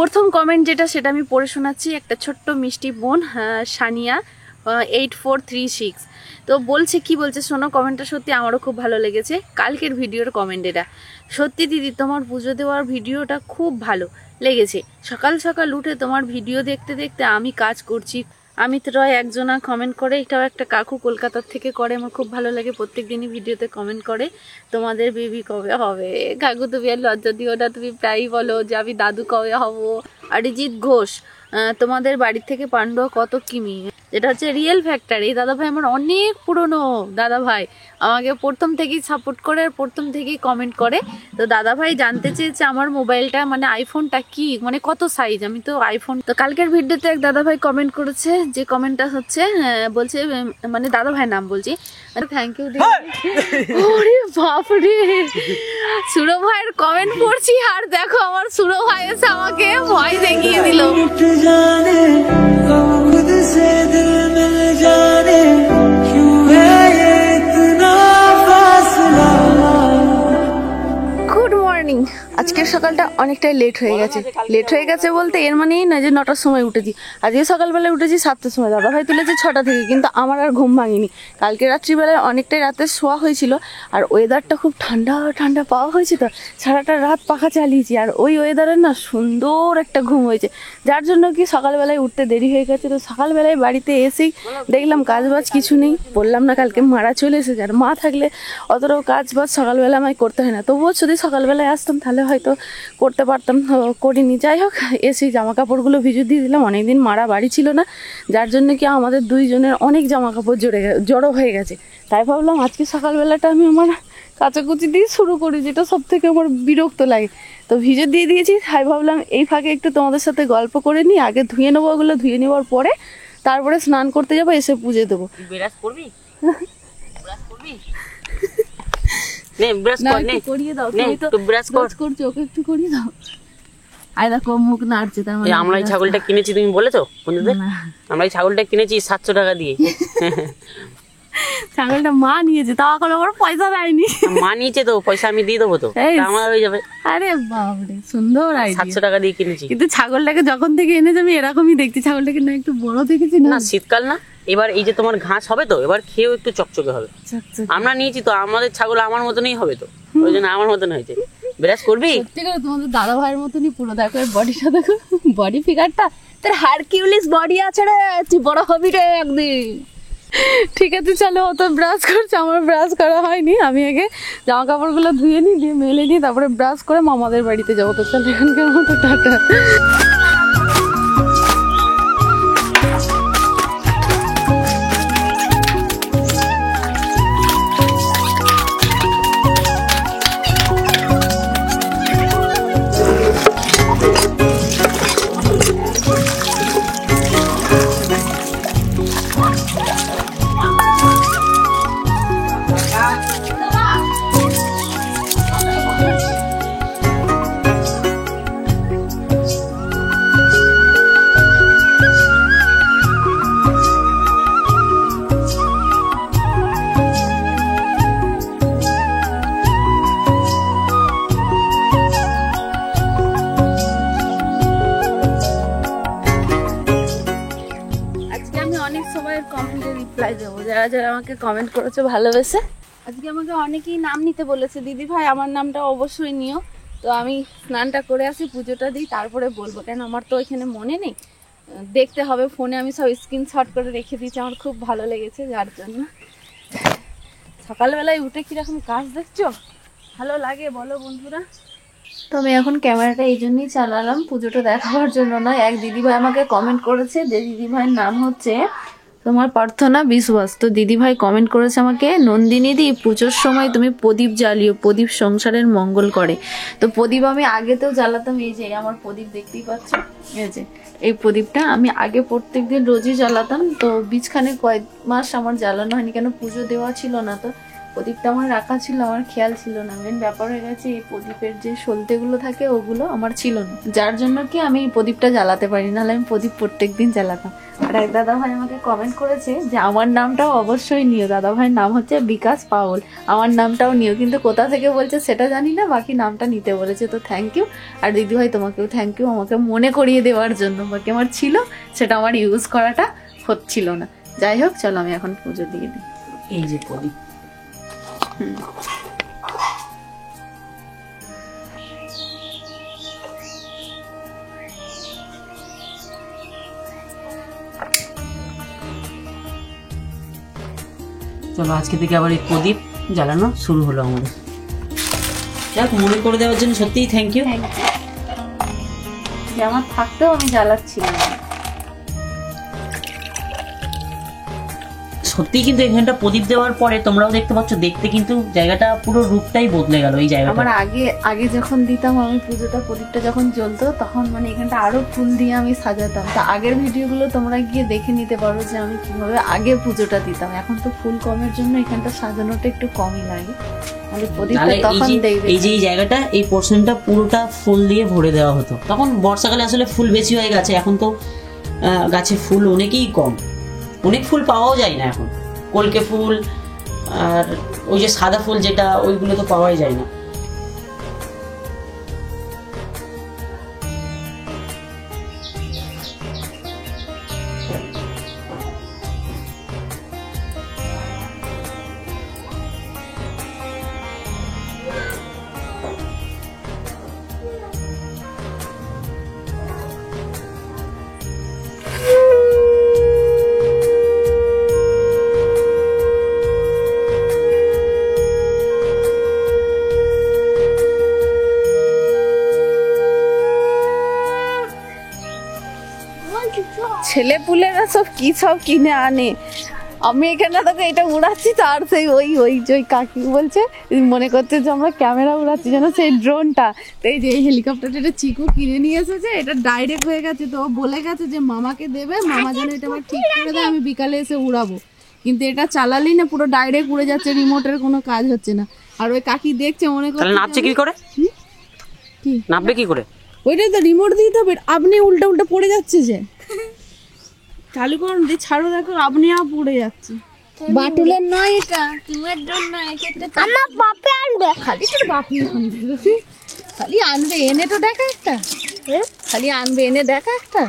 প্রথম কমেন্ট যেটা সেটা আমি পড়ে শোনাচ্ছি। একটা ছোট্ট মিষ্টি বোন সানিয়া 8436 তো বলছে, কি বলছে শোনো কমেন্টটা, সত্যি আমারও খুব ভালো লেগেছে কালকের ভিডিওর কমেন্ট এটা। সত্যি দিদি তোমার পুজো দেওয়ার ভিডিওটা খুব ভালো লেগেছে। সকাল সকাল উঠে তোমার ভিডিও দেখতে দেখতে আমি কাজ করছি। অমিত রয় একজনা কমেন্ট করে, এটাও একটা কাকু কলকাতার থেকে করে, আমার খুব ভালো লাগে, প্রত্যেক দিনই ভিডিওতে কমেন্ট করে তোমাদের বেবি কবে হবে। কাকু তুমি আর লজ্জা দিও না, তুমি প্রায়ই বলো যে আমি দাদু কবে হব। অরিজিৎ ঘোষ তোমাদের বাড়ি থেকে পান্ডুয়া কত কিমি, যেটা হচ্ছে রিয়েল ফ্যাক্টর। এই দাদাভাই আমার অনেক পুরনো দাদাভাই, আমাকে প্রথম থেকেই সাপোর্ট করে আর প্রথম থেকেই কমেন্ট করে। তো দাদাভাই জানতে চেয়েছে আমার মোবাইলটা মানে আইফোনটা কি মানে কত সাইজ, আমি তো আইফোন। তো কালকের ভিডিওতে এক দাদাভাই কমেন্ট করেছে, যে কমেন্টটা হচ্ছে বলছে মানে দাদাভাই নাম বলছি, থ্যাংক ইউ। ওরে বাপরে, সুরো ভাইয়ের কমেন্ট পড়ছি আর দেখো আমার সুরো ভাই এসে আমাকে ভয় দেখিয়ে দিল। Good morning. আজকের সকালটা অনেকটাই লেট হয়ে গেছে বলতে এর মানেই না যে 9টার সময় উঠেছি। আজকে সকালবেলায় উঠেছি 7টার সময়, দাদাভাই তুলেছে 6টা থেকে, কিন্তু আমার আর ঘুম ভাঙিনি। কালকে রাত্রিবেলায় অনেকটাই রাতে শোয়া হয়েছিল আর ওয়েদারটা খুব ঠান্ডা ঠান্ডা পাওয়া হয়েছে, তো সারাটা রাত পাখা চালিয়েছি আর ওই ওয়েদারের না সুন্দর একটা ঘুম হয়েছে, যার জন্য কি সকালবেলায় উঠতে দেরি হয়ে গেছে। তো সকালবেলায় বাড়িতে এসেই দেখলাম কাজবাজ কিছু নেই, বললাম না কালকে মারা চলে এসেছে, আর মা থাকলে অতটাও কাজবাজ সকালবেলা আমায় করতে হয় না। তবুও যদি সকালবেলায় আসতাম তাহলে হয়তো করতে পারতাম, করিনি। যাই হোক, এসে জামা কাপড়গুলো ভিজে দিয়ে দিলাম, অনেকদিন মারা বাড়ি ছিল না, যার জন্য কি আমাদের দুইজনের অনেক জামা কাপড় জড়ো হয়ে গেছে। তাই ভাবলাম আজকে সকালবেলাটা আমি আমার কাচাকুচি দিয়ে শুরু করি, যেটা সব থেকে আমার বিরক্ত লাগে। তো ভিজে দিয়ে দিয়েছি, তাই ভাবলাম এই ফাঁকে একটু তোমাদের সাথে গল্প করে নিই। আগে ধুয়ে নেবো, ওগুলো ধুয়ে নেওয়ার পরে তারপরে স্নান করতে যাবো, এসে পুজো দেবো। ব্রাশ করবি? নে ব্রাশ কর, নে করিয়ে দাও, তুমি তো ব্রাশ করছো, ওকে একটু করিয়ে দাও। আই দেখো মুখ নাড়ছে, তার মানে আমরা এই ছাগলটা কিনেছি, তুমি বলেছো বন্ধুদের আমরা এই ছাগলটা কিনেছি 700 টাকা দিয়ে। ছাগলটা মা নিয়েছে, তাও এখন আমার পয়সা দেয়নি। মা নিয়েছে তো, পয়সা আমি দিয়ে দেবো তো, আমার হয়ে যাবে। আরে বাপরে, সুন্দর আইডিয়া। 700 টাকা দিয়ে কিনেছি, কিন্তু ছাগলটাকে যখন থেকে এনেছে আমি এরকমই দেখছি, ছাগলটাকে না একটু বড় দেখেছি না, শীতকাল না, এবার এই যে তোমার ঘাস হবে তো, এবার খেয়েও একটু চকচকে হবে। আমরা নিয়েছি তো, আমাদের ছাগল আমার মতনই হবে তো, ওই জন্য আমার মতন হয়েছে। ব্রাশ করবি? সত্যি করে তোমাদের দাদা ভাইয়ের মতনই পুরো, দেখো এর বডিটা দেখো, বডি ফিগারটা তোর হারকিউলিস বডি আছে রে, তুই বড় হবি রে একদিন। ঠিক আছে চলো, ও তো ব্রাশ করছে, আমার ব্রাশ করা হয়নি। আমি আগে জামা কাপড়গুলো ধুয়ে নিই, দিয়ে মেলে নিই, তারপরে ব্রাশ করে মামাদের বাড়িতে যাবো। তো চলো এখানকার মতো টাটা। যারা যারা আমাকে কমেন্ট করেছে ভালোবেসে, আজকে আমাকে অনেকেই নাম নিতে বলেছে, দিদি ভাই আমার নামটা অবশ্যই নিও। তো আমি স্নানটা করে আসি, পুজোটা দিই, তারপরে বলবো, কেন আমার তো এখানে মনে নেই, দেখতে হবে ফোনে, আমি সব স্ক্রিনশট করে রেখে দিয়েছি, আমার খুব ভালো লেগেছে, যার জন্য। সকালবেলায় উঠে কিরকম কাজ দেখছো, ভালো লাগে বলো বন্ধুরা? তো আমি এখন ক্যামেরাটা এই জন্যই চালালাম, পুজোটা দেখাবার জন্য নয়। এক দিদিভাই আমাকে কমেন্ট করেছে, যে দিদিভাইয়ের নাম হচ্ছে তোমার প্রার্থনা বিশ্বাস। তো দিদিভাই কমেন্ট করেছে আমাকে, নন্দিনী দি পুজোর সময় তুমি প্রদীপ জ্বালিও, প্রদীপ সংসারের মঙ্গল করে। তো প্রদীপ আমি আগেতেও জ্বালাতাম, এই যে আমার প্রদীপ দেখতেই পাচ্ছ, এই যে এই প্রদীপটা আমি আগে প্রত্যেকদিন রোজই জ্বালাতাম। তো বীজখানে কয়েক মাস আমার জ্বালানো হয়নি, কেন পুজো দেওয়া ছিল না, তো প্রদীপটা আমার রাখা ছিল, আমার খেয়াল ছিল না। মেন ব্যাপার হয়ে গেছে এই প্রদীপের যে সলতেগুলো থাকে ওগুলো আমার ছিল না, যার জন্য কি আমি এই প্রদীপটা জ্বালাতে পারি, নাহলে আমি প্রদীপ প্রত্যেকদিন জ্বালাতাম। আর এক দাদা ভাই আমাকে কমেন্ট করেছে যে আমার নামটাও অবশ্যই নিও, দাদা ভাইয়ের নাম হচ্ছে বিকাশ পাউল, আমার নামটাও নিও, কিন্তু কোথা থেকে বলছে সেটা জানি না, বাকি নামটা নিতে বলেছে। তো থ্যাংক ইউ। আর দিদিভাই তোমাকেও থ্যাংক ইউ আমাকে মনে করিয়ে দেওয়ার জন্য, বাকি আমার ছিল সেটা আমার ইউজ করাটা হচ্ছিল না। যাই হোক, চলো আমি এখন পুজো দিয়ে দিই। এই যে প্রদীপ, চলো আজকে থেকে আবার এই প্রদীপ জ্বালানো শুরু হলো আমাদের। যাক, মনে করে দেওয়ার জন্য সত্যিই থ্যাংক ইউ। যে আমার থাকতেও আমি জ্বালাচ্ছিলাম। সত্যি কিন্তু এখানটা প্রদীপ দেওয়ার পরে তোমরাও দেখতে পাচ্ছ, দেখতে কিন্তু জায়গাটা পুরো রূপটাই বদলে গেল এই জায়গাটা। আমার আগে যখন দিতাম আমি পুজোটা, প্রদীপটা যখন জ্বলতো তখন মানে এখানটা আরো ফুল দিয়ে আমি সাজাতাম। তা আগের ভিডিওগুলো তোমরা গিয়ে দেখে নিতে পারো যে আমি কিভাবে আগে পুজোটা দিতাম। এখন তো ফুল কমের জন্য এখানটা সাজানোটা একটু কমই লাগে। এই যে এই জায়গাটা, এই পোর্শনটা পুরোটা ফুল দিয়ে ভরে দেওয়া হতো। তখন বর্ষাকালে আসলে ফুল বেশি হয়ে গেছে, এখন তো গাছে ফুল অনেকই কম, অনেক ফুল পাওয়াও যায় না এখন। কলকে ফুল আর ওই যে সাদা ফুল যেটা, ওইগুলো তো পাওয়াই যায় না। ছেলে পুলেরা সব কিনে আনে, আমি এখানে তোকে এটা উড়াচ্ছি, তার সেই ওই যে কাকি বলছে মনে করছে যে আমরা ক্যামেরা উড়াচ্ছি, যেন সেই ড্রোনটা। তো এই যে এই হেলিকপ্টারটা এটা চিকু কিনে নিয়ে এসেছে, এটা ডাইরেক্ট হয়ে গেছে। তো বলে গেছে যে মামাকে দেবে, মামা যেন এটা আমার ঠিক করে দেয়, আমি বিকালে এসে উড়াবো। কিন্তু এটা চালালেই না পুরো ডাইরেক্ট উড়ে যাচ্ছে, রিমোটের কোনো কাজ হচ্ছে না। আর ওই কাকি দেখছে, মনে করছে নাচছে কি করে, কি নাচবে কি করে, ওইটাই তো রিমোট দিতে হবে। আপনি উল্টা উল্টা পড়ে যাচ্ছে, যে চালু করুন দিয়ে ছাড়ো, দেখো আপনি পড়ে যাচ্ছে। বাটুলের নয় এটা, তোমার জন্য আমার বাপে আনবে, খালি তোর বাপি খালি আনবে এনে তো দেখা একটা, খালি আনবে এনে দেখা একটা।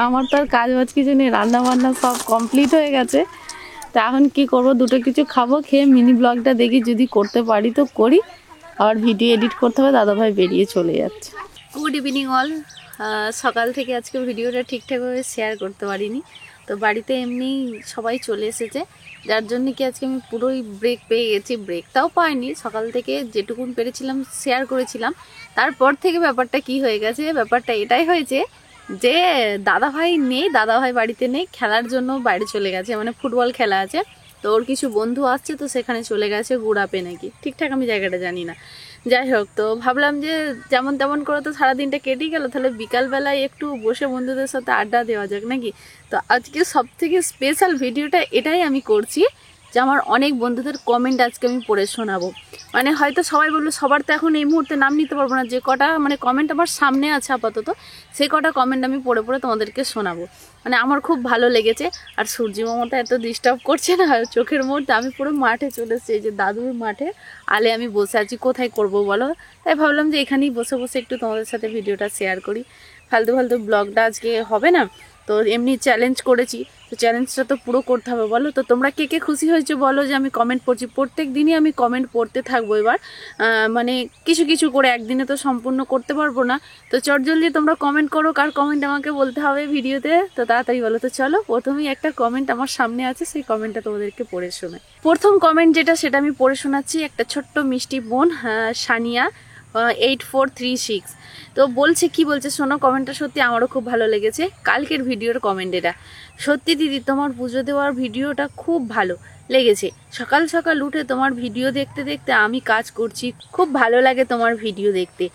আমার তো আর কাজ বাজ কিছু নেই, রান্না বান্না সব কমপ্লিট হয়ে গেছে। তো এখন কি করবো, দুটো কিছু খাবো, খেয়ে মিনি ব্লগটা দেখি, যদি করতে পারি তো করি। আবার ভিডিও এডিট করতে হবে, দাদাভাই বেরিয়ে চলে যাচ্ছে। Good evening all. সকাল থেকে আজকে ভিডিওটা ঠিকঠাকভাবে শেয়ার করতে পারিনি, তো বাড়িতে এমনি সবাই চলে এসেছে, যার জন্য কি আজকে আমি পুরোই ব্রেক পেয়ে গেছি। ব্রেকটাও পাইনি, সকাল থেকে যেটুকুন পেরেছিলাম শেয়ার করেছিলাম। তারপর থেকে ব্যাপারটা কি হয়ে গেছে, ব্যাপারটা এটাই হয়েছে যে দাদাভাই নেই, দাদাভাই বাড়িতে নেই, খেলার জন্য বাইরে চলে গেছে, মানে ফুটবল খেলা আছে। তো ওর কিছু বন্ধু আসছে, তো সেখানে চলে গেছে গুড়াপে নাকি, ঠিকঠাক আমি জায়গাটা জানি না। যাই হোক, তো ভাবলাম যে যেমন তেমন করে তো সারাদিনটা কেটেই গেল, তাহলে বিকালবেলায় একটু বসে বন্ধুদের সাথে আড্ডা দেওয়া যাক নাকি। তো আজকে সব থেকে স্পেশাল ভিডিওটা এটাই আমি করছি যে আমার অনেক বন্ধুদের কমেন্ট আজকে আমি পড়ে শোনাবো। মানে হয়তো সবাই বললো, সবার তো এখন এই মুহূর্তে নাম নিতে পারবো না, যে কটা মানে কমেন্ট আমার সামনে আছে আপাতত, সেই কটা কমেন্ট আমি পড়ে পড়ে তোমাদেরকে শোনাবো। মানে আমার খুব ভালো লেগেছে। আর সূর্যি মামাটা এত ডিস্টার্ব করছে না চোখের মধ্যে, আমি পুরো মাঠে চলে এসেছি, এই যে দাদুর মাঠে আলে আমি বসে আছি, কোথায় করব বলো। তাই ভাবলাম যে এখানেই বসে বসে একটু তোমাদের সাথে ভিডিওটা শেয়ার করি, ফালতু ফালতু ব্লগটা আজকে হবে না। তো এমনি চ্যালেঞ্জ করেছি, তো চ্যালেঞ্জটা তো পুরো করতে হবে বলো। তো তোমরা কে কে খুশি হয়েছে বলো, যে আমি কমেন্ট পড়ছি, প্রত্যেক দিনই আমি কমেন্ট পড়তে থাকবো এবার। মানে কিছু কিছু করে, একদিনে তো সম্পূর্ণ করতে পারবো না। তো চটজলদি তোমরা কমেন্ট করো, কার কমেন্ট আমাকে বলতে হবে ভিডিওতে, তো তাড়াতাড়ি বলো। তো চলো, প্রথমেই একটা কমেন্ট আমার সামনে আছে, সেই কমেন্টটা তোমাদেরকে পড়ে শোনাই। প্রথম কমেন্ট যেটা, সেটা আমি পড়ে শোনাচ্ছি। একটা ছোট্ট মিষ্টি বোন, সানিয়া 8436, তো বলছে, কি বলছে শোনো, কমেন্টটা সত্যি আমারও খুব ভালো লেগেছে। কালকের ভিডিওর কমেন্ট এটা, সত্যি দিদি তোমার পুজো দেওয়ার ভিডিওটা খুব ভালো লেগেছে। সকাল সকাল উঠে তোমার ভিডিও দেখতে দেখতে আমি কাজ করছি, খুব ভালো লাগে তোমার ভিডিও দেখতে।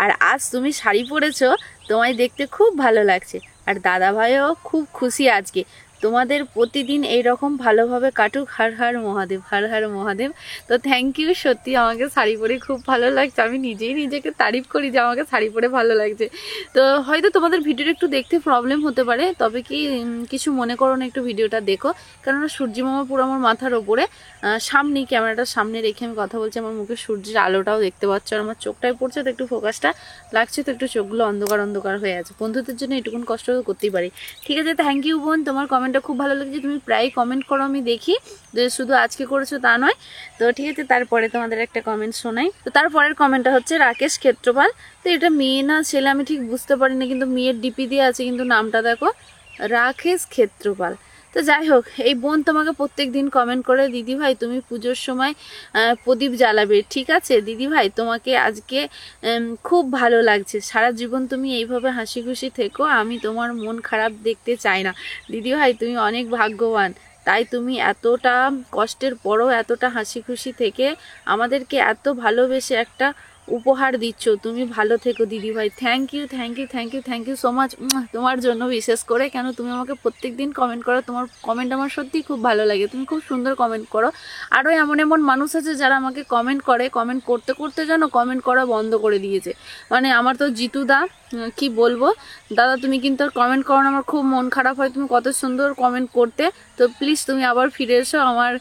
আর আজ তুমি শাড়ি পরেছো, তোমায় দেখতে খুব ভালো লাগছে। আর দাদা ভাইও খুব খুশি আজকে, তোমাদের প্রতিদিন এইরকম ভালোভাবে কাটুক। হর হর মহাদেব, হর হর মহাদেব। তো থ্যাংক ইউ, সত্যি আমাকে শাড়ি পরে খুব ভালো লাগছে। আমি নিজেই নিজেকে তারিফ করি যে আমাকে শাড়ি পরে ভালো লাগছে। তো হয়তো তোমাদের ভিডিওটা একটু দেখতে প্রবলেম হতে পারে, তবে কি কিছু মনে করো না, একটু ভিডিওটা দেখো। কেননা সূর্য মামা পুরো আমার মাথার ওপরে, সামনেই ক্যামেরাটার সামনে রেখে আমি কথা বলছি। আমার মুখে সূর্যের আলোটাও দেখতে পাচ্ছ, আর আমার চোখটায় পড়ছে তো একটু ফোকাসটা লাগছে, তো একটু চোখগুলো অন্ধকার অন্ধকার হয়ে আছে। বন্ধুদের জন্য এটুকুন কষ্ট করতেই পারি। ঠিক আছে, থ্যাংক ইউ বোন, তোমার কমেন্টটা খুব ভালো লেগেছে। তুমি প্রায় কমেন্ট করো, আমি দেখি, যে শুধু আজকে করেছো তা নয়। তো ঠিক আছে, তারপরে তোমাদের একটা কমেন্ট শোনাই। তো তারপরের কমেন্টটা হচ্ছে রাকেশ ক্ষেত্রপাল। তো এটা মেয়ে না ছেলে আমি ঠিক বুঝতে পারি না, কিন্তু মেয়ের ডিপি দিয়ে আছে, কিন্তু নামটা দেখো রাকেশ ক্ষেত্রপাল। তো যাই হোক, এই বোন তোমাকে প্রত্যেক দিন কমেন্ট করে, দিদি ভাই তুমি পুজোর সময় প্রদীপ জ্বালাবে। ঠিক আছে দিদি ভাই, তোমাকে আজকে খুব ভালো লাগছে, সারা জীবন তুমি এইভাবে হাসি খুশি থেকো, আমি তোমার মন খারাপ দেখতে চাই না। দিদি ভাই তুমি অনেক ভাগ্যবান, তাই তুমি এতটা কষ্টের পরও এতটা হাসি খুশি থেকে আমাদেরকে এত ভালোবেসে একটা উপহার দিচ্ছ। তুমি ভালো থেকো দিদি ভাই। Thank you, thank you, thank you, thank you so much তোমার জন্য, বিশেষ করে। কেন তুমি আমাকে প্রত্যেক দিন কমেন্ট করো, তোমার কমেন্ট আমার সত্যিই খুব ভালো লাগে, তুমি খুব সুন্দর কমেন্ট করো। আরও এমন এমন মানুষ আছে যারা আমাকে কমেন্ট করে, কমেন্ট করতে করতে যেন কমেন্ট করা বন্ধ করে দিয়েছে। মানে আমার তো জিতুদা, কি বলবো দাদা, তুমি কিন্তু আর কমেন্ট করো না, আমার খুব মন খারাপ হয়। তুমি কত সুন্দর কমেন্ট করতে, তো প্লিজ তুমি আবার ফিরে এসো আমার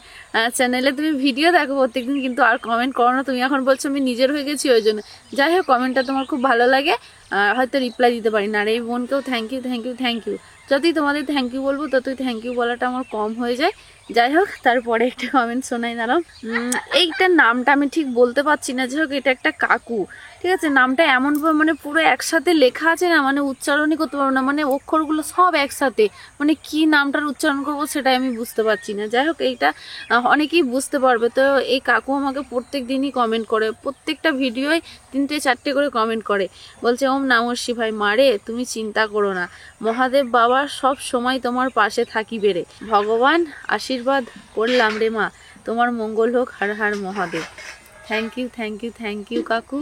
চ্যানেলে। তুমি ভিডিও দেখো প্রত্যেকদিন, কিন্তু আর কমেন্ট করো না। তুমি এখন বলছো আমি নিজের হয়ে গেছি ওই জন্য। যাই হোক, কমেন্টটা তোমার খুব ভালো লাগে, হয়তো রিপ্লাই দিতে পারি না। আর এই বোনকেও thank you, thank you, thank you. যতই তোমাদের থ্যাংক ইউ বলবো ততই থ্যাংক ইউ বলাটা আমার কম হয়ে যায়। যাই হোক, তারপরে একটা কমেন্ট শোনাই, দাঁড়াও। এইটার নামটা আমি ঠিক বলতে পারছি না। যাই হোক, এটা একটা কাকু, ঠিক আছে। নামটা এমনভাবে মানে পুরো একসাথে লেখা আছে না, মানে উচ্চারণই করতে পারবো না, মানে অক্ষরগুলো সব একসাথে, মানে কি নামটার উচ্চারণ করবো সেটাই আমি বুঝতে পারছি না। যাই হোক, এইটা অনেকেই বুঝতে পারবে। তো এই কাকু আমাকে প্রত্যেক দিনই কমেন্ট করে, প্রত্যেকটা ভিডিওয় 3-4টে করে কমেন্ট করে, বলছে ওম নমঃ শিবায়, মারে তুমি চিন্তা করো না, মহাদেব বাবা সব সময় তোমার পাশে থাকিবে রে, ভগবান আশীর্বাদ করলাম রে মা, তোমার মঙ্গল হোক, Har Har Mahadev. Thank you, thank you, thank you কাকু,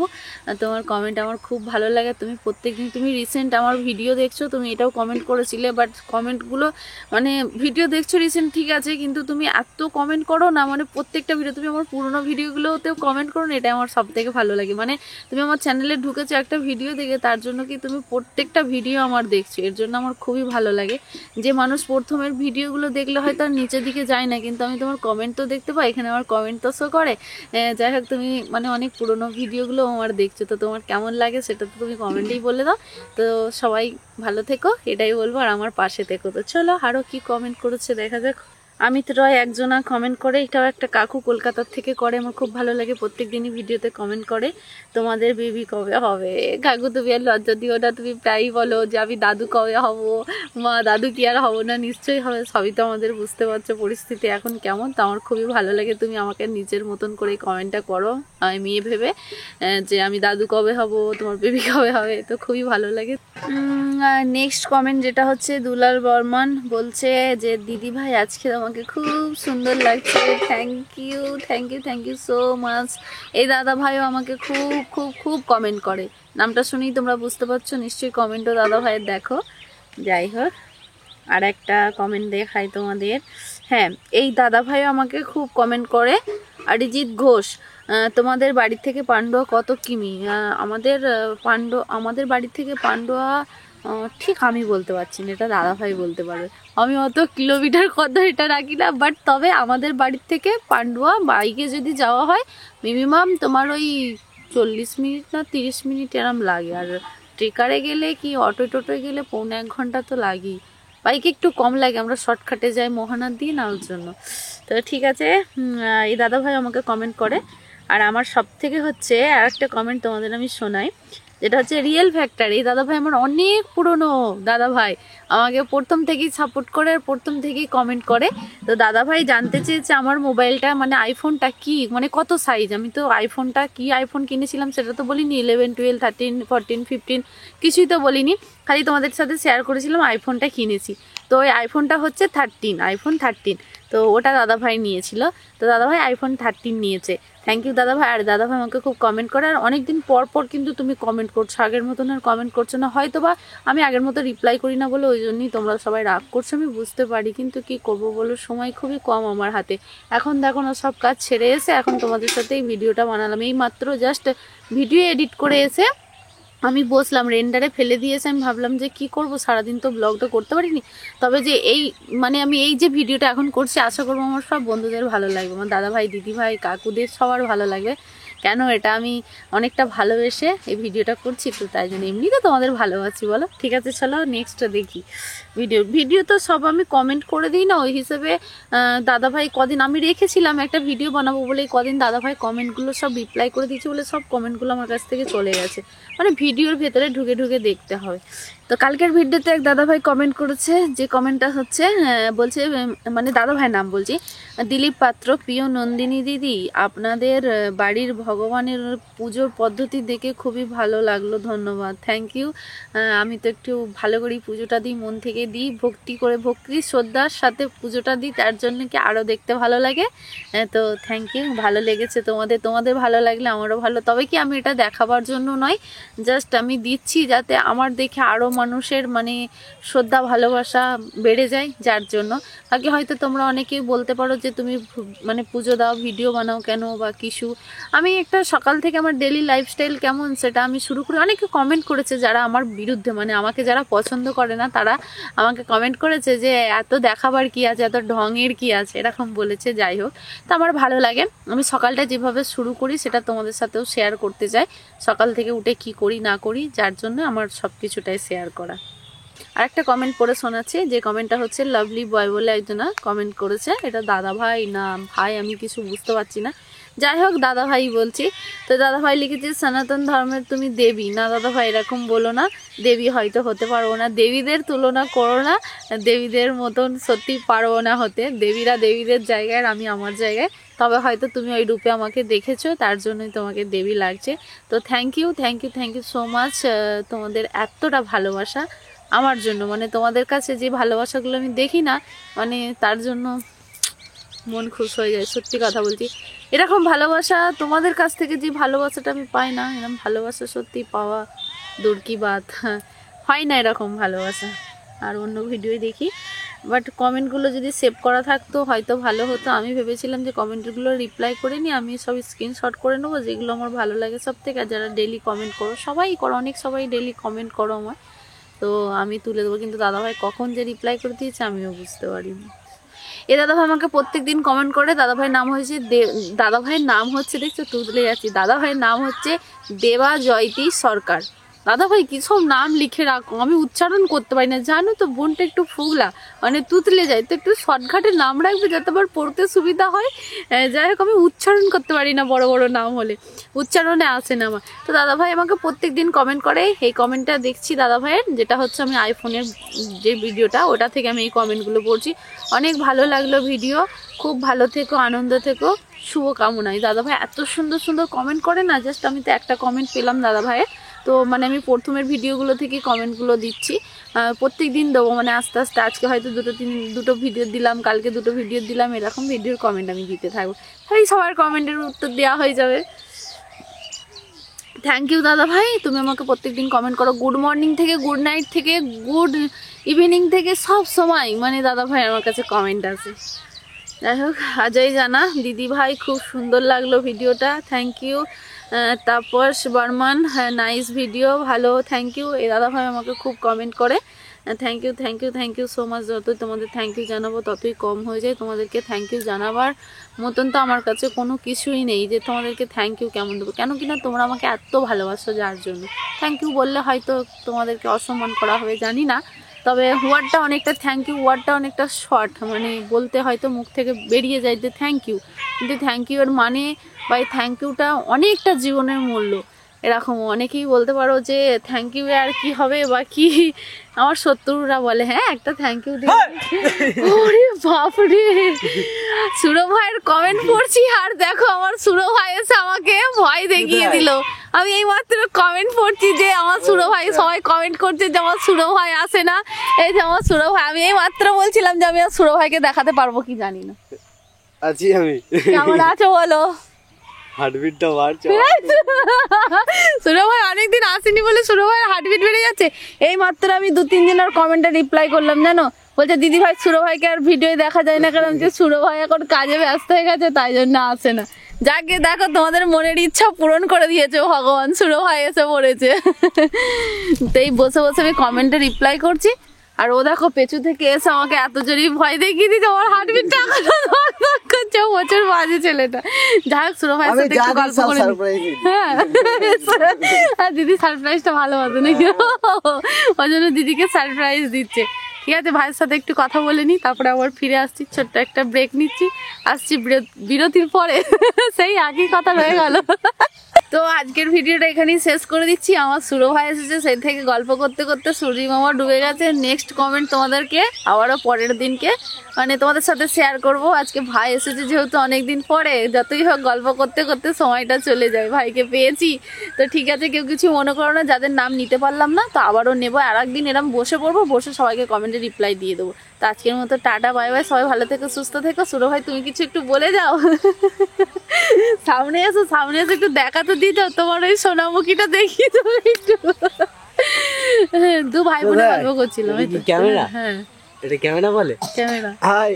তোমার কমেন্ট আমার খুব ভালো লাগে। তুমি প্রত্যেকদিন, তুমি রিসেন্ট আমার ভিডিও দেখছো, তুমি এটাও কমেন্ট করেছিলে, বাট কমেন্টগুলো মানে ভিডিও দেখছো রিসেন্ট ঠিক আছে, কিন্তু তুমি এত কমেন্ট করো না, মানে প্রত্যেকটা ভিডিও, তুমি আমার পুরোনো ভিডিওগুলোতেও কমেন্ট করো না, এটা আমার সব থেকে ভালো লাগে। মানে তুমি আমার চ্যানেলে ঢুকেছো একটা ভিডিও দেখে, তার জন্য কি তুমি প্রত্যেকটা ভিডিও আমার দেখছো, এর জন্য আমার খুবই ভালো লাগে। যে মানুষ প্রথমের ভিডিওগুলো দেখলে হয়তো আর নিচের দিকে যায় না, কিন্তু আমি তোমার কমেন্ট তো দেখতে পাই, এখানে আমার কমেন্ট তো শো করে। যাই হোক, তুমি মানে অনেক পুরনো ভিডিওগুলো আমার দেখছো, তো তোমার কেমন লাগে সেটা তো তুমি কমেন্টেই বলে দাও। তো সবাই ভালো থেকো, এটাই বলবো, আর আমার পাশে থেকো। তো চলো, আরও কি কমেন্ট করেছে দেখা যাক। অমিত রয় একজনা কমেন্ট করে, এটাও একটা কাকু কলকাতার থেকে করে, আমার খুব ভালো লাগে, প্রত্যেক দিনই ভিডিওতে কমেন্ট করে, তোমাদের বেবি কবে হবে। কাকু তুমি আর লজ্জা দিও না, তুমি প্রায়ই বলো যে আমি দাদু কবে হব, মা দাদু কি আর হবো না, নিশ্চয়ই হবে, সবই তো আমাদের বুঝতে পারছো পরিস্থিতি এখন কেমন। তো আমার খুবই ভালো লাগে তুমি আমাকে নিজের মতন করে কমেন্টটা করো, আমি মেয়ে ভেবে, যে আমি দাদু কবে হব, তোমার বেবি কবে হবে, তো খুবই ভালো লাগে। নেক্সট কমেন্ট যেটা হচ্ছে দুলাল বর্মন বলছে যে দিদি ভাই আজকে আমাকে খুব সুন্দর লাগছে, thank you, thank you, thank you so much. এই দাদা ভাইও আমাকে খুব খুব খুব কমেন্ট করে, নামটা শুনেই তোমরা বুঝতে পারছো নিশ্চয়ই, কমেন্টও দাদা ভাইয়ের দেখো। যাই হোক, আর একটা কমেন্ট দেখাই তোমাদের। হ্যাঁ, এই দাদা ভাইও আমাকে খুব কমেন্ট করে। অরিজিৎ ঘোষ, তোমাদের বাড়ি থেকে পান্ডুয়া কত কিমি? আমাদের বাড়ি থেকে পান্ডুয়া ঠিক আমি বলতে পারছি না, এটা দাদাভাই বলতে পারবে, আমি অত কিলোমিটার কত এটা রাখি না। বাট তবে আমাদের বাড়ির থেকে পান্ডুয়া বাইকে যদি যাওয়া হয় মিনিমাম তোমার ওই 40 মিনিট না 30 মিনিট এরম লাগে, আর ট্রেকারে গেলে কি অটো টোটোয় গেলে 1.25 ঘন্টা তো লাগেই। বাইকে একটু কম লাগে, আমরা শর্টকাটে যাই মোহনার দিয়ে না, ওর জন্য। তো ঠিক আছে, এই দাদাভাই আমাকে কমেন্ট করে। আর আমার সব থেকে হচ্ছে আর একটা কমেন্ট তোমাদের আমি শোনাই, যেটা হচ্ছে রিয়েল ফ্যাক্টর। এই দাদাভাই আমার অনেক পুরনো দাদাভাই, আমাকে প্রথম থেকেই সাপোর্ট করে আর প্রথম থেকেই কমেন্ট করে। তো দাদাভাই জানতে চেয়েছে আমার মোবাইলটা মানে আইফোনটা কি, মানে কত সাইজ। আমি তো আইফোনটা কি আইফোন কিনেছিলাম সেটা তো বলিনি, 11, 12, 13, 14, 15 কিছুই তো বলিনি, খালি তোমাদের সাথে শেয়ার করেছিলাম আইফোনটা কিনেছি। তো ওই আইফোনটা হচ্ছে 13, আইফোন 13। তো ওটা দাদাভাই নিয়েছিল। তো দাদাভাই আইফোন 13 নিয়েছে। থ্যাংক ইউ দাদাভাই। আর দাদাভাই আমাকে খুব কমেন্ট করে, আর অনেকদিন পর পর কিন্তু তুমি কমেন্ট করছো, আগের মতন আর কমেন্ট করছো না। হয়তো বা আমি আগের মতো রিপ্লাই করি না বলে ওই জন্যই তোমরা সবাই রাগ করছো, আমি বুঝতে পারি। কিন্তু কি করবো বলো, সময় খুবই কম আমার হাতে। এখন দেখো না, সব কাজ ছেড়ে এসে এখন তোমাদের সাথে এই ভিডিওটা বানালাম। এই মাত্র জাস্ট ভিডিও এডিট করে এসে আমি বসলাম, রেন্ডারে ফেলে দিয়েছে। আমি ভাবলাম যে কি করব, সারাদিন তো ব্লগটা করতে পারিনি। তবে যে এই মানে আমি এই যে ভিডিওটা এখন করছি, আশা করবো আমার সব বন্ধুদের ভালো লাগবে, আমার দাদা ভাই, দিদি ভাই, কাকুদের সবার ভালো লাগবে। কেন, এটা আমি অনেকটা ভালোবেসে এই ভিডিওটা করছি, তো তাই জন্য। এমনি তো তোমাদের ভালোবাসি বলো। ঠিক আছে, চলো নেক্সটটা দেখি। ভিডিও তো সব আমি কমেন্ট করে দিই না, ওই হিসেবে দাদাভাই কদিন আমি রেখেছিলাম একটা ভিডিও বানাবো বলে, কদিন দাদাভাই কমেন্টগুলো সব রিপ্লাই করে দিয়েছে বলে সব কমেন্টগুলো আমার কাছ থেকে চলে গেছে। মানে ভিডিওর ভেতরে ঢুকে ঢুকে দেখতে হবে। তো কালকের ভিডিওতে এক দাদাভাই কমেন্ট করেছে, যে কমেন্টটা হচ্ছে বলছে, মানে দাদাভাইয়ের নাম বলছি, দিলীপ পাত্র, প্রিয় নন্দিনী দিদি, আপনাদের বাড়ির ভগবানের পুজোর পদ্ধতি দেখে খুবই ভালো লাগলো, ধন্যবাদ। Thank you. আমি তো একটু ভালো করেই পুজোটা দিই, মন থেকে দিই, ভক্তি করে, ভক্তি শ্রদ্ধার সাথে পুজোটা দিই, তার জন্য কি আরও দেখতে ভালো লাগে। তো থ্যাংক ইউ, ভালো লেগেছে তোমাদের ভালো লাগলে আমারও ভালো। তবে কি আমি এটা দেখাবার জন্য নয়, জাস্ট আমি দিচ্ছি যাতে আমার দেখে আরও মানুষের মানে শ্রদ্ধা ভালোবাসা বেড়ে যায়, যার জন্য। বাকি হয়তো তোমরা অনেকেই বলতে পারো যে তুমি মানে পুজো দাও, ভিডিও বানাও কেন বা কিছু। আমি একটা সকাল থেকে আমার ডেলি লাইফস্টাইল কেমন সেটা আমি শুরু করি। অনেকে কমেন্ট করেছে যারা আমার বিরুদ্ধে, মানে আমাকে যারা পছন্দ করে না, তারা আমাকে কমেন্ট করেছে যে এত দেখাবার কি আছে, এত ঢঙের কি আছে, এরকম বলেছে। যাই হোক, তো আমার ভালো লাগে। আমি সকালটা যেভাবে শুরু করি সেটা তোমাদের সাথেও শেয়ার করতে চাই, সকাল থেকে উঠে কি করি না করি, যার জন্য আমার সব কিছুটাই শেয়ার করা। আর একটা কমেন্ট পড়ে শোনাচ্ছি, যে কমেন্টটা হচ্ছে লাভলি বয় বলে একজনা কমেন্ট করেছে। এটা দাদা ভাই না ভাই আমি কিছু বুঝতে পারছি না, যাই হোক দাদা ভাই বলছি। তো দাদা ভাই লিখেছে, সনাতন ধর্মের তুমি দেবী না। দাদা ভাই এরকম বলো না, দেবী হয়তো হতে পারবো না, দেবীদের তুলনা করো না, দেবীদের মতন সত্যি পারবো না হতে। দেবীরা দেবীদের জায়গায়, আমি আমার জায়গায়। তবে হয়তো তুমি ওই রূপে আমাকে দেখেছো, তার জন্যই তোমাকে দেবী লাগছে। তো থ্যাংক ইউ সো মাচ, তোমাদের এতটা ভালোবাসা আমার জন্য। মানে তোমাদের কাছে যে ভালোবাসাগুলো আমি দেখি না, মানে তার জন্য মন খুশ হয়ে যায়, সত্যি কথা বলছি। এরকম ভালোবাসা তোমাদের কাছ থেকে যে ভালোবাসাটা আমি পাই না, এরকম ভালোবাসা সত্যি পাওয়া দূর কি বাত, হয় না এরকম ভালোবাসা। আর অন্য ভিডিও দেখি, বাট কমেন্টগুলো যদি সেভ করা থাকতো হয়তো ভালো হতো। আমি ভেবেছিলাম যে কমেন্টগুলো রিপ্লাই করে নিই, আমি সব স্ক্রিনশট করে নেবো যেগুলো আমার ভালো লাগে সব থেকে। আর যারা ডেলি কমেন্ট করো, সবাই করো, অনেক সবাই ডেলি কমেন্ট করো আমার, তো আমি তুলে দেবো। কিন্তু দাদাভাই কখন যে রিপ্লাই করে দিয়েছে আমিও বুঝতে পারিনি। এ দাদাভাই আমাকে প্রত্যেক দিন কমেন্ট করে। দাদাভাইয়ের নাম হয়েছে দাদাভাইয়ের নাম হচ্ছে, দেখছো তুলে যাচ্ছি, দাদাভাইয়ের নাম হচ্ছে দেবা জয়তী সরকার। দাদাভাই কি সব নাম লিখে রাখো, আমি উচ্চারণ করতে পারি না, জানো তো বোনটা একটু ফুগলা, মানে তুতলে যায়, তো একটু শর্টকাটে নাম রাখবে যাতে আবার পড়তে সুবিধা হয়। যাই হোক, আমি উচ্চারণ করতে পারি না, বড় বড় নাম হলে উচ্চারণে আসে না আমার। তো দাদাভাই আমাকে প্রত্যেক দিন কমেন্ট করে। এই কমেন্টটা দেখছি দাদাভাইয়ের, যেটা হচ্ছে আমি আইফোনের যে ভিডিওটা, ওটা থেকে আমি এই কমেন্টগুলো পড়ছি। অনেক ভালো লাগলো ভিডিও, খুব ভালো থেকো, আনন্দ থেকো, শুভকামনায়। দাদাভাই এত সুন্দর সুন্দর কমেন্ট করে না, জাস্ট আমি তো একটা কমেন্ট পেলাম দাদাভাইয়ের। তো মানে আমি প্রথমের ভিডিওগুলো থেকে কমেন্টগুলো দিচ্ছি, প্রত্যেক দিন দেবো, মানে আস্তে আস্তে। আজকে হয়তো দুটো ভিডিও দিলাম, কালকে দুটো ভিডিও দিলাম, এরকম ভিডিওর কমেন্ট আমি দিতে থাকবো, তাই সবার কমেন্টের উত্তর দেওয়া হয়ে যাবে। থ্যাংক ইউ দাদা ভাই, তুমি আমাকে প্রত্যেকদিন কমেন্ট করো, গুড মর্নিং থেকে, গুড নাইট থেকে, গুড ইভিনিং থেকে, সব সময় মানে দাদা ভাই আমার কাছে কমেন্ট আছে। যাই হোক, অজয় জানা দিদি ভাই, খুব সুন্দর লাগলো ভিডিওটা, থ্যাংক ইউ। তাপস বর্মন, হ্যাঁ নাইস ভিডিও, ভালো, থ্যাংক ইউ। এই দাদা ভাই আমাকে খুব কমেন্ট করে, থ্যাংক ইউ সো মাচ। যতই তোমাদের থ্যাংক ইউ জানাবো ততই কম হয়ে যায়। তোমাদেরকে থ্যাংক ইউ জানাবার মতন তো আমার কাছে কোনো কিছুই নেই যে তোমাদেরকে থ্যাংক ইউ কেমন দেবো, কেন কিনা তোমরা আমাকে এত ভালোবাসো, যার জন্য থ্যাংক ইউ বললে হয়তো তোমাদেরকে অসম্মান করা হবে জানি না, তবে ওয়ার্ডটা অনেকটা, থ্যাংক ইউ ওয়ার্ডটা অনেকটা শর্ট, মানে বলতে হয়তো মুখ থেকে বেরিয়ে যায় যে থ্যাংক ইউ, কিন্তু থ্যাংক ইউ এর মানে বা এই থ্যাংক ইউটা অনেকটা জীবনের মূল্য। এরকম অনেকেই বলতে পারো যে থ্যাংক ইউ আর কি হবে বা কি, আমার শত্রুরা বলে হ্যাঁ একটা থ্যাংক ইউ দিয়ে ওরে বাপরে, সুরো ভাইয়ের কমেন্ট পড়ছি আর দেখো আমার সুরো ভাই এসে আমাকে ভয় দেখিয়ে দিল। আমি এই মাত্র কমেন্ট পড়ছি যে আমার সুরো ভাই, সবাই কমেন্ট করছে যে আমার সুরো ভাই আসে না, এই যে আমার সুরো ভাই। আমি এই মাত্র বলছিলাম যে আমি আমার সুরো ভাইকে দেখাতে পারবো কি জানি না। আছি আমি, কেমন আছো বলো? হার্টবিটটা বাড়ছে। সুরো ভাই অনেকদিন আসেনি বলে সুরো ভাইয়ের হার্টবিট বেড়ে যাচ্ছে। এই মাত্র আমি 2-3 জনের কমেন্টে রিপ্লাই করলাম জানো, বলছে দিদি ভাই সুরো ভাইকে আর ভিডিও দেখা যায় না, কারণ যে সুরো ভাই এখন কাজে ব্যস্ত হয়ে গেছে তাই জন্য আসে না। যাকে দেখো তোমাদের মনের ইচ্ছা পূরণ করে দিয়েছে ভগবান, সুরো ভাই এসে পড়েছে। তো এই বসে বসে আমি কমেন্টে রিপ্লাই করছি আর ও দেখো পেছু থেকে এসে আমাকে এত জোরে ভয় দেখিয়ে দিচ্ছে, আমার হার্টবিটটা করছে, বছর বাজে ছেলেটা। যাই হোক সুরো ভাইয়ের সাথে একটু গল্প করে নিই। হ্যাঁ আর দিদি সারপ্রাইজটা ভালো হতো নাকি, ওই জন্য দিদিকে সারপ্রাইজ দিচ্ছে। ঠিক আছে, ভাইয়ের সাথে একটু কথা বলে নি, তারপরে আবার ফিরে আসছি, ছোট্ট একটা ব্রেক নিচ্ছি, আসছি বিরতির পরে। সেই একই কথা রয়ে গেল। তো আজকের ভিডিওটা এখানেই শেষ করে দিচ্ছি। আমার সুরো ভাই এসেছে, সেই থেকে গল্প করতে করতে সূর্য মামা ডুবে গেছে। নেক্সট কমেন্ট তোমাদেরকে আবারও পরের দিনকে মানে তোমাদের সাথে শেয়ার করব। আজকে ভাই এসেছে যেহেতু অনেকদিন পরে, যতই হোক গল্প করতে করতে সময়টা চলে যায়, ভাইকে পেয়েছি। তো ঠিক আছে, কেউ কিছু মনে করো না, যাদের নাম নিতে পারলাম না তো আবারও নেবো, আর একদিন এরম বসে পড়বো, বসে সবাইকে কমেন্টে রিপ্লাই দিয়ে দেবো। তো আজকের মতো টাটা বাই বাই, সবাই ভালো থেকো সুস্থ থেকো। সুরো ভাই তুমি কিছু একটু বলে যাও। সামনে এসো, সামনে এসে একটু দেখা তো দিয়ে যাও, তোমার ওই সোনামুখীটা দেখিয়ে দেবো একটু। দু ভাই বোনে গল্প করছিলাম। ক্যামেরা, হ্যাঁ এটা ক্যামেরা বলে, ক্যামেরা। হাই।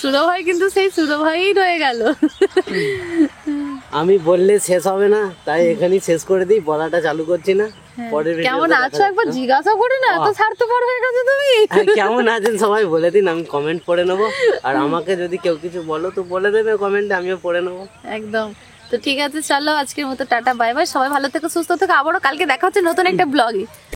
সুরো ভাই কিন্তু সেই সুরো ভাইই রয়ে গেল। আমি বললে শেষ হবে না, তাই এখানেই শেষ করে দিই, বলাটা চালু করছি না। পরের কেমন আছো একবার জিজ্ঞাসা করি না, এত স্বার্থপর হয়ে গেছো তুমি। কেমন আছেন সবাই বলে দিন, আমি কমেন্ট পড়ে নেবো। আর আমাকে যদি কেউ কিছু বলো তো বলে দেবে কমেন্টে, আমিও পড়ে নেবো। একদম। তো ঠিক আছে, চলো আজকের মতো টাটা বাই বাই, সবাই ভালো থেকো সুস্থ থেকো, আবারও কালকে দেখা হচ্ছে নতুন একটা ব্লগে।